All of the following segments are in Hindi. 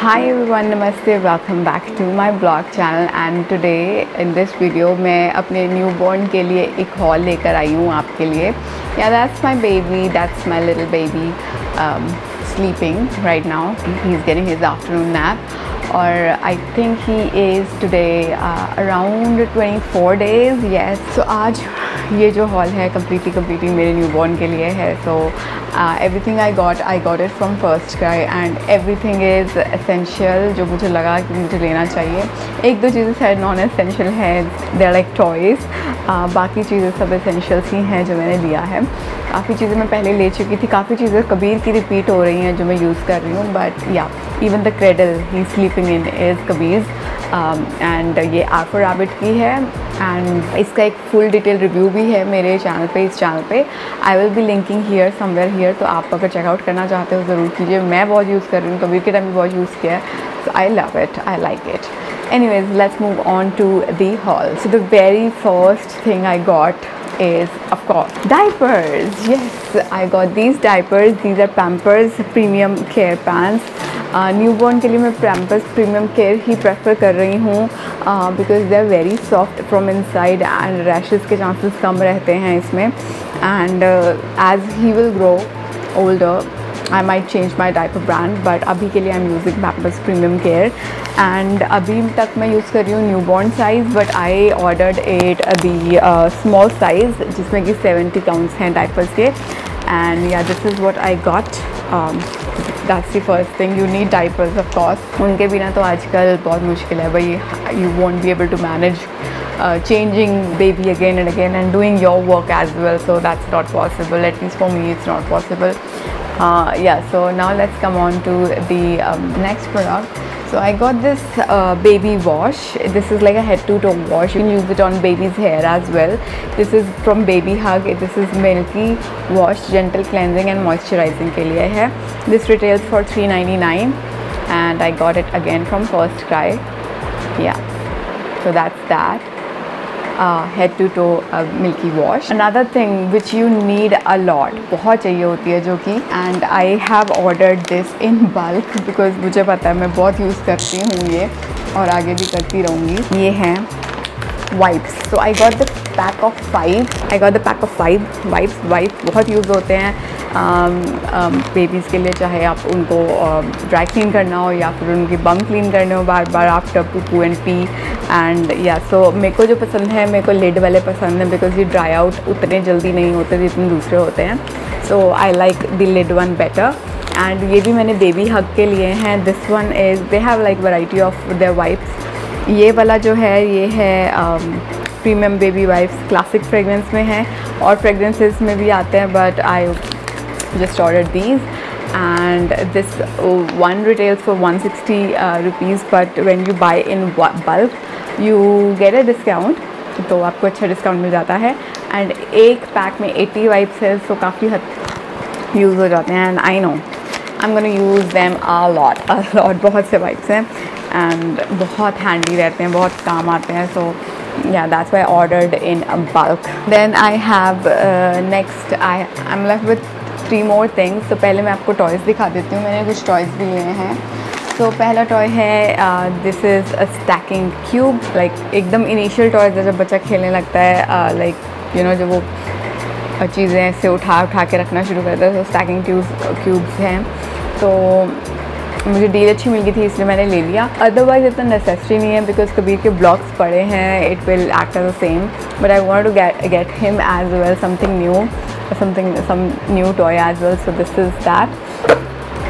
Hi everyone, namaste, welcome back to my blog channel and today in this video मैं अपने न्यूबॉर्न के लिए एक हॉल लेकर आई हूँ आपके लिए. Yeah, that's my baby, that's my little baby sleeping right now. He's getting his afternoon nap और I think he is today around 24 days. Yes, so आज ये जो हॉल है completely मेरे न्यूबॉर्न के लिए है. So everything I got it from First Cry and everything is essential जो मुझे लगा कि मुझे लेना चाहिए. एक दो चीज़ें शायद नॉन एसेंशियल हैं, they are like toys. बाकी चीज़ें सब एसेंशियल्स ही हैं जो मैंने लिया है. काफ़ी चीज़ें मैं पहले ले चुकी थी, काफ़ी चीज़ें कबीर की रिपीट हो रही हैं जो मैं यूज़ कर रही हूँ. बट या even the cradle he sleeping in is Kabir and ये आफ्रो रैबिट की है एंड इसका एक फुल डिटेल रिव्यू भी है मेरे चैनल पे. इस चैनल पे I will be linking here somewhere here, तो आप अगर चेकआउट करना चाहते हो ज़रूर कीजिए. मैं बहुत यूज़ कर रही हूँ, कबीर के टाइम भी बहुत यूज़ किया है. So I love it, I like it. Anyways, let's move on to the haul. So the very first thing I got is of course diapers. Yes, I got these diapers. These are Pampers Premium Care Pants. Newborn के लिए मैं पैम्पर्स प्रीमियम केयर ही प्रेफर कर रही हूँ because they are very soft from inside and rashes के चांसेस कम रहते हैं इसमें. And as he will grow older I might change my diaper brand, but अभी के लिए I'm using Pampers Premium Care and अभी तक मैं यूज़ कर रही हूँ newborn size, but I ordered it the small size जिसमें कि 70 काउंट्स हैं डाइपर्स के. and yeah, this is what I got. That's the first thing. You need diapers of course. उनके बिना तो आजकल बहुत मुश्किल है भाई. You won't be able to manage changing baby again and again and doing your work as well, so that's not possible. At least for me it's not possible. Yeah, so now let's come on to the next product. So I got this baby wash. This is like a head to toe wash. You can use it on baby's hair as well. This is from Baby Hug. This is Milky Wash Gentle Cleansing and Moisturizing के लिए है. This retails for $3.99 and I got it again from First Cry. Yeah, so that's that. Head to toe milky wash. Another thing which you need a lot, बहुत चाहिए होती है जो कि and I have ordered this in bulk because मुझे पता है मैं बहुत यूज़ करती हूँ ये और आगे भी करती रहूँगी. ये हैं wipes. So I got the pack of 5. I got the pack of 5 wipes. Wipes बहुत यूज़ होते हैं बेबीज़ के लिए, चाहे आप उनको ड्राई क्लीन करना हो या फिर उनकी बम क्लीन करने हो बार बार आफ्टर पू एंड पी. एंड या सो मेरे को जो पसंद है, मेरे को लिड वाले पसंद है बिकॉज ये ड्राई आउट उतने जल्दी नहीं होते जितने दूसरे होते हैं. So I like the lid one better. And ये भी मैंने बेबी हग के लिए हैं. This one is they have like variety of their wipes. ये वाला जो है ये है premium baby wipes, classic fragrance में है और फ्रेगरेंसेस में भी आते हैं, but I just ordered these and this one retails for 160 rupees, but when you buy in bulk you get a discount, तो आपको अच्छा डिस्काउंट मिल जाता है. एंड एक पैक में 80 वाइप्स है, सो काफ़ी हद यूज़ हो जाते हैं. And I know I am gonna use them a lot. बहुत से वाइप्स हैं एंड बहुत हैंडी रहते हैं, बहुत काम आते हैं. सो yeah, that's why I ordered in bulk. Then I have next I'm left with 3 more things. तो पहले मैं आपको टॉयज़ दिखा देती हूँ. मैंने कुछ टॉयज़ भी लिए हैं. तो पहला टॉय है this is a stacking cube. Like एकदम इनिशियल टॉयज़ है जब बच्चा खेलने लगता है, लाइक यू नो जब वो चीज़ें ऐसे उठा के रखना शुरू करता है. तो स्टैकिंग क्यूब्स हैं. तो मुझे डील अच्छी मिल गई थी इसलिए मैंने ले लिया. अदरवाइज इतना नेसेसरी नहीं है बिकॉज कबीर के ब्लॉक्स पड़े हैं. It will act as the same, but I want to get him as well something new, some new toy as well. So this is that.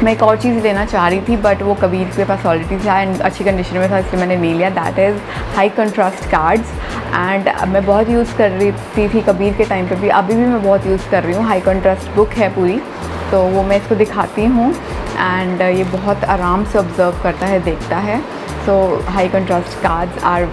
मैं एक और चीज़ लेना चाह रही थी बट वो कबीर के पास ऑलरेडी था एंड अच्छी कंडीशन में था इसलिए मैंने ले लिया. That is high contrast cards. And मैं बहुत यूज़ कर रही थी कबीर के टाइम पे भी, अभी भी मैं बहुत यूज़ कर रही हूँ. हाई कंट्रास्ट बुक है पूरी, तो वो मैं इसको दिखाती हूँ. एंड ये बहुत आराम से ऑब्ज़र्व करता है, देखता है. So high contrast cards are,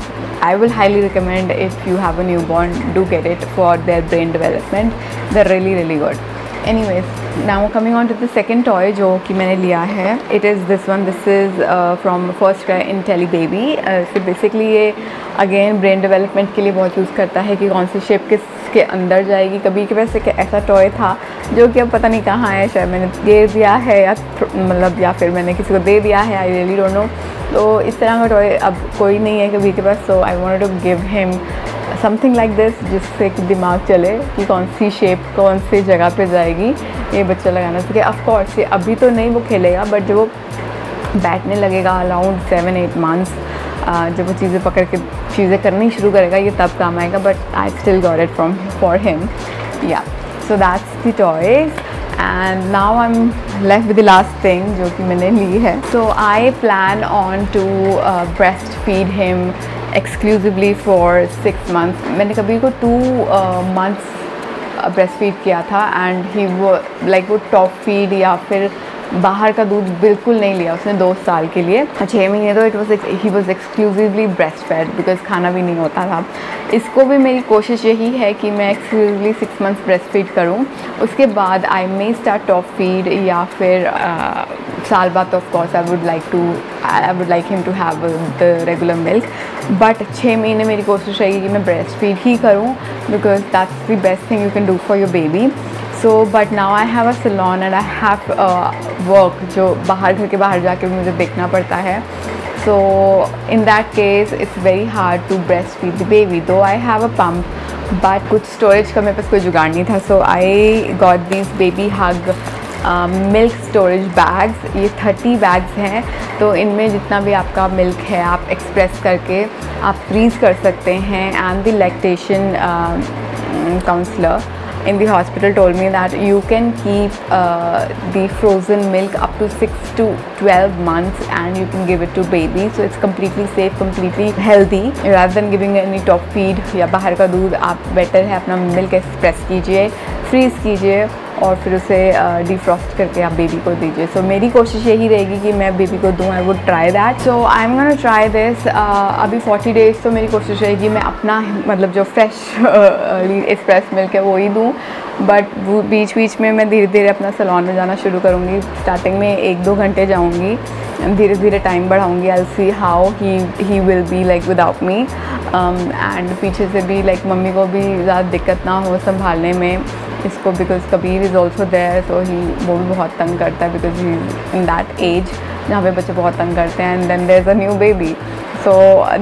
I will highly recommend if you have a newborn, do get it for their brain development. They're really good. Anyways now coming on to the second toy जो कि मैंने लिया है, it is this one. This is from FirstCry Intelli baby. फिर बेसिकली ये अगेन ब्रेन डेवलपमेंट के लिए बहुत यूज़ करता है कि कौन सी शेप किसके अंदर जाएगी. कभी के वैसे ऐसा टॉय था जो कि अब पता नहीं कहाँ है, शायद मैंने गिर दिया है या मतलब या फिर मैंने किसी को दे दिया है, आई रियली डोंट नो. तो इस तरह का टॉय अब कोई नहीं है कभी के पास. So I wanted to give him something like this, जिससे कि दिमाग चले कि कौन सी शेप कौन सी जगह पे जाएगी, ये बच्चा लगाना सीखे. ऑफकोर्स ये अभी तो नहीं वो खेलेगा, बट जब वो बैठने लगेगा अराउंड 7-8 मंथ्स, जब वो चीज़ें पकड़ के चीज़ें करनी शुरू करेगा, ये तब काम आएगा. But I still got it from for him. Yeah so that's the toys. And now I am left with the last thing जो कि मैंने ली है. So I plan on to breast feed him exclusively for 6 months. मैंने कभी को 2 months ब्रेस्ट फीड किया था एंड ही वो लाइक वो टॉप फीड या फिर बाहर का दूध बिल्कुल नहीं लिया उसने 2 साल के लिए. 6 महीने तो he was exclusively breast fed because खाना भी नहीं होता था. इसको भी मेरी कोशिश यही है कि मैं एक्सक्लूसिवली 6 months ब्रेस्ट फीड करूँ. उसके बाद I may start top feed या फिर साल बाद of course I would like him to have the regular milk. But 6 महीने मेरी कोशिश रहेगी कि मैं ब्रेस्ट फीड ही करूँ because that's the best thing you can do for your baby. So but now I have a salon and I have work जो बाहर घर के बाहर जाके भी मुझे देखना पड़ता है. So in that case it's very hard to breast feed the baby. Though I have a pump but कुछ स्टोरेज का मेरे पास कोई जुगाड़ नहीं था. So I got this baby hug milk storage bags. ये 30 बैग्स हैं. तो इनमें जितना भी आपका मिल्क है आप एक्सप्रेस करके आप फ्रीज़ कर सकते हैं. And the lactation counsellor in the hospital told me that you can keep the frozen milk up to 6 to 12 months and you can give it to baby. So it's completely safe, completely healthy rather than giving any top feed या बाहर का दूध. आप बेटर है अपना मिल्क एक्सप्रेस कीजिए, फ्रीज़ कीजिए और फिर उसे डिफ्रॉस्ट करके आप बेबी को दीजिए. सो मेरी कोशिश यही रहेगी कि मैं बेबी को दूँ. I would try that. So I am gonna try this. अभी 40 days तो मेरी कोशिश रहेगी मैं अपना मतलब जो फ्रेश एक्सप्रेस मिल्क है वो ही दूँ. बट वो बीच बीच में मैं धीरे धीरे अपना सैलून में जाना शुरू करूँगी. स्टार्टिंग में 1-2 घंटे जाऊँगी, धीरे धीरे टाइम बढ़ाऊँगी. I will see how he will be like without me. And पीछे से भी लाइक मम्मी को भी ज़्यादा दिक्कत ना हो संभालने में इसको because Kabir is also there. So वो भी बहुत तंग करता है because he in that age जहाँ पे बच्चे बहुत तंग करते हैं. And then there is a new baby. So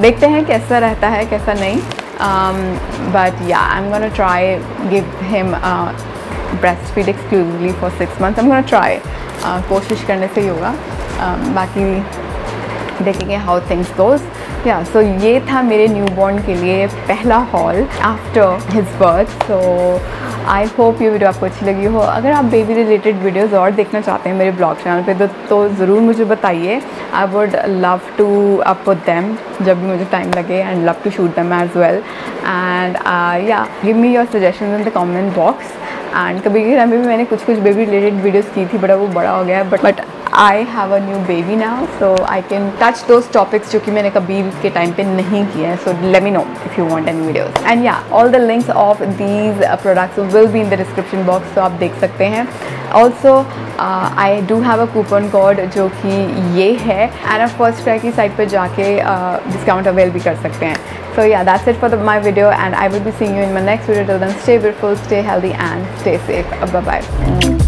देखते हैं कैसा रहता है कैसा नहीं. But yeah I am gonna try give him breast feed exclusively for 6 months. I am gonna try. कोशिश करने से ही होगा. बाकी देखेंगे हाउ थिंग्स गोज़. या सो ये था मेरे न्यूबॉर्न के लिए पहला hall after his birth. So I hope ये वीडियो आपको अच्छी लगी हो. अगर आप बेबी रिलेटेड वीडियोज़ और देखना चाहते हैं मेरे ब्लॉग चैनल पे तो ज़रूर मुझे बताइए. I would love to put them जब भी मुझे टाइम लगे and love to shoot them as well. And yeah give me your suggestions in the comment box. And कभी के टाइम पे भी मैंने कुछ बेबी रिलेटेड वीडियोज़ की थी बट वो बड़ा हो गया है. But I have a new baby now, so I can touch those topics जो कि मैंने कबीर के टाइम पे नहीं किए हैं. So let me know if you want any videos. And yeah, all the links of these products will be in the description box, so आप देख सकते हैं. Also, I do have a coupon code जो कि ये है and आप फर्स्ट क्राई की साइट पे जाके डिस्काउंट अवेल भी कर सकते हैं. So yeah, that's it for my video and I will be seeing you in my next video. Till then, stay beautiful, stay healthy and stay safe. Bye bye.